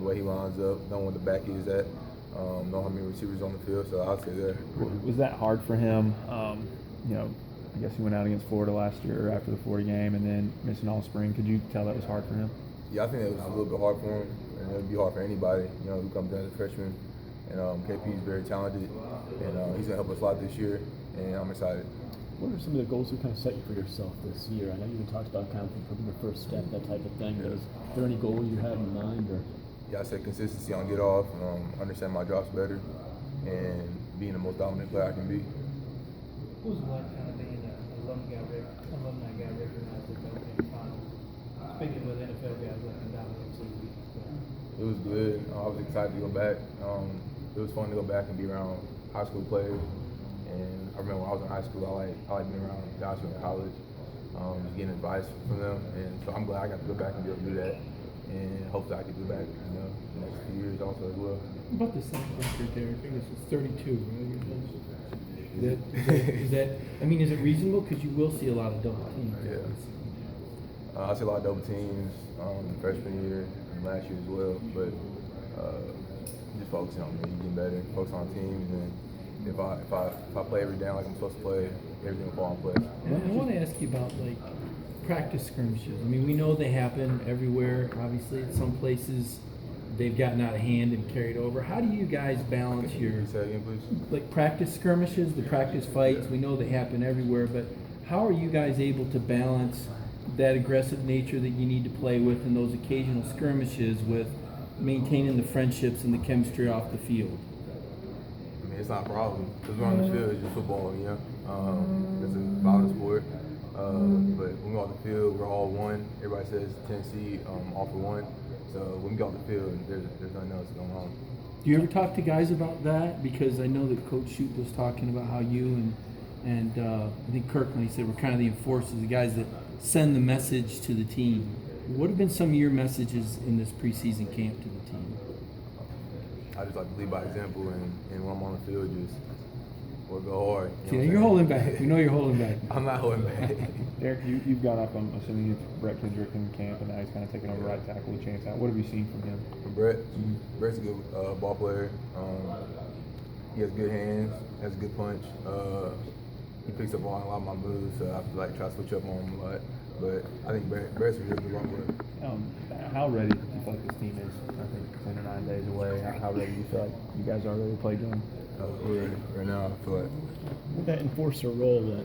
the way he lines up, knowing where the back is at, know how many receivers on the field. So I'll say that. Was that hard for him? I guess he went out against Florida last year after the Florida game, and then missing all spring. Could you tell that was hard for him? Yeah, I think it was a little bit hard for him, and it would be hard for anybody, who comes in as a freshman. And KP is very talented, and he's gonna help us a lot this year, and I'm excited. What are some of the goals you kind of set for yourself this year? I know you talked about kind of putting your first step, that type of thing. Yeah. Is there any goal you have in mind? Or? Yeah, I said consistency on get off, understand my drops better, and being the most dominant player I can be. What was it like kind of being an alumni guy recognized at the opening finals? Speaking with NFL guys up and down the league. It was good. I was excited to go back. It was fun to go back and be around high school players. And I remember when I was in high school, I like being around guys who are in college, just getting advice from them. And so I'm glad I got to go back and be able to do that. And hopefully I can do back, the next few years also as well. About the second record, Derek, I guess it's 32, right? Is it reasonable? Because you will see a lot of double teams. Yeah. I see a lot of double teams freshman year and last year as well. But just focusing on me, getting better, focus on teams, and if I play every down like I'm supposed to play, everything will fall in place. I want to ask you about practice skirmishes. I mean, we know they happen everywhere. Obviously, at some places they've gotten out of hand and carried over. How do you guys balance your Say that again, please? Practice skirmishes, the practice fights? We know they happen everywhere, but how are you guys able to balance that aggressive nature that you need to play with and those occasional skirmishes with maintaining the friendships and the chemistry off the field? I mean, it's not a problem because we're on the field. It's just football, It's a violent sport. But when we're on the field, we're all one. Everybody says Tennessee, all for one. So when we get on the field, there's nothing else going on. Do you ever talk to guys about that? Because I know that Coach Shute was talking about how you and I think Kirkland, he said, we're kind of the enforcers, the guys that send the message to the team. What have been some of your messages in this preseason camp to the team? I just like to lead by example, and when I'm on the field, just work go hard. You're holding back. We know you're holding back. I'm not holding back. Derek, you've gone up, I'm assuming you've Brett Kendrick in camp, and now he's kind of taking over right tackle with Chance out. What have you seen from him? Brett's a good ball player. He has good hands, has a good punch. He picks up on a lot of my moves, so I have to try to switch up on him a lot. But I think Brett's a really good ball player. How ready do you feel like this team is? I think 10 or 9 days away. How ready do you feel like you guys are ready to play game? We're ready right now, I feel like. With that enforcer role that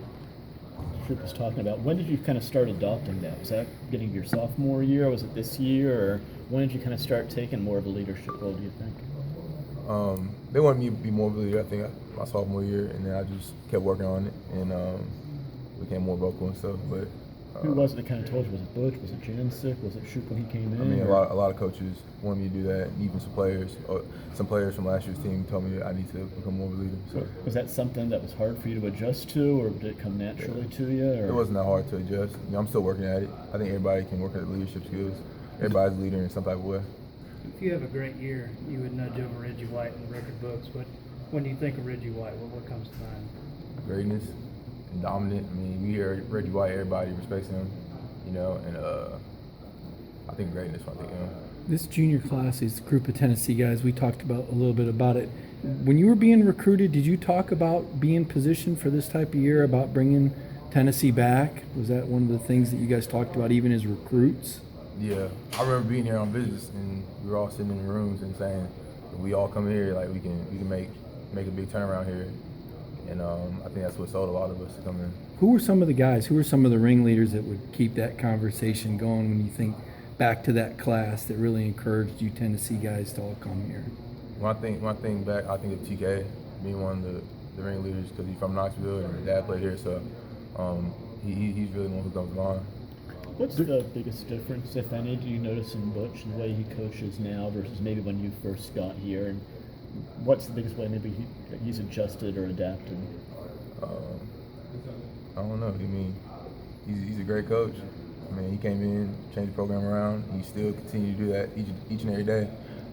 Tripp was talking about, when did you kind of start adopting that? Was that getting your sophomore year? Was it this year? Or when did you kind of start taking more of a leadership role, do you think? They wanted me to be more of a leader, I think, my sophomore year, and then I just kept working on it and became more vocal and stuff. But who was it that kind of told you? Was it Butch? Was it Jansick? Was it Shute when he came in? I mean, a lot of coaches wanted me to do that, and even some players from last year's team told me that I need to become more of a leader. So was that something that was hard for you to adjust to, or did it come naturally to you? Or? It wasn't that hard to adjust. I'm still working at it. I think everybody can work at the leadership skills. Everybody's a leader in some type of way. If you have a great year, you would nudge over Reggie White in the record books. But when you think of Reggie White, what comes to mind? Greatness and dominant. I mean, we hear Reggie White, everybody respects him, and I think greatness when I think of him. This junior class is a group of Tennessee guys. We talked about a little bit about it. When you were being recruited, did you talk about being positioned for this type of year, about bringing Tennessee back? Was that one of the things that you guys talked about even as recruits? Yeah, I remember being here on visits, and we were all sitting in the rooms and saying, if we all come here, we can make a big turnaround here. And I think that's what sold a lot of us to come in. Who were some of the guys? Who were some of the ringleaders that would keep that conversation going when you think back to that class that really encouraged you Tennessee guys to all come here? When I think back, I think of TK being one of the ringleaders because he's from Knoxville and his dad played here, so he's really one who comes to mind. What's the biggest difference, if any, do you notice in Butch and the way he coaches now versus maybe when you first got here? And what's the biggest way maybe he's adjusted or adapted? I don't know. I mean, he's a great coach. I mean, he came in, changed the program around. He still continue to do that each and every day.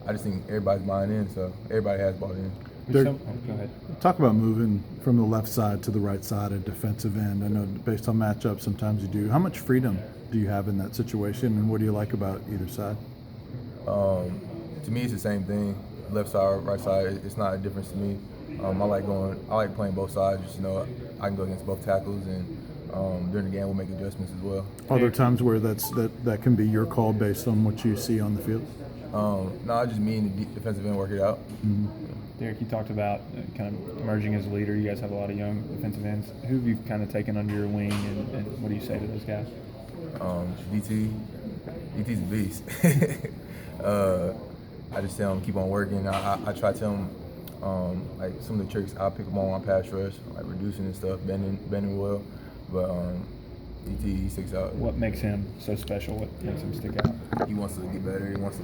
I just think everybody's buying in, so everybody has bought in. Go ahead. Talk about moving from the left side to the right side at defensive end. I know based on matchups, sometimes you do. How much freedom do you have in that situation, and what do you like about either side? To me, it's the same thing. Left side, right side, it's not a difference to me. I like playing both sides. Just, I can go against both tackles, and during the game we'll make adjustments as well. Are there times where that can be your call based on what you see on the field? No, I just mean the defensive end work it out. Derek, you talked about kind of emerging as a leader. You guys have a lot of young defensive ends. Who have you kind of taken under your wing, and what do you say to those guys? DT's a beast. I just tell him keep on working. I try to tell him like some of the tricks I pick up on pass rush, like reducing and stuff, bending well. But DT, he sticks out. What makes him so special? What makes him stick out? He wants to get better. He wants to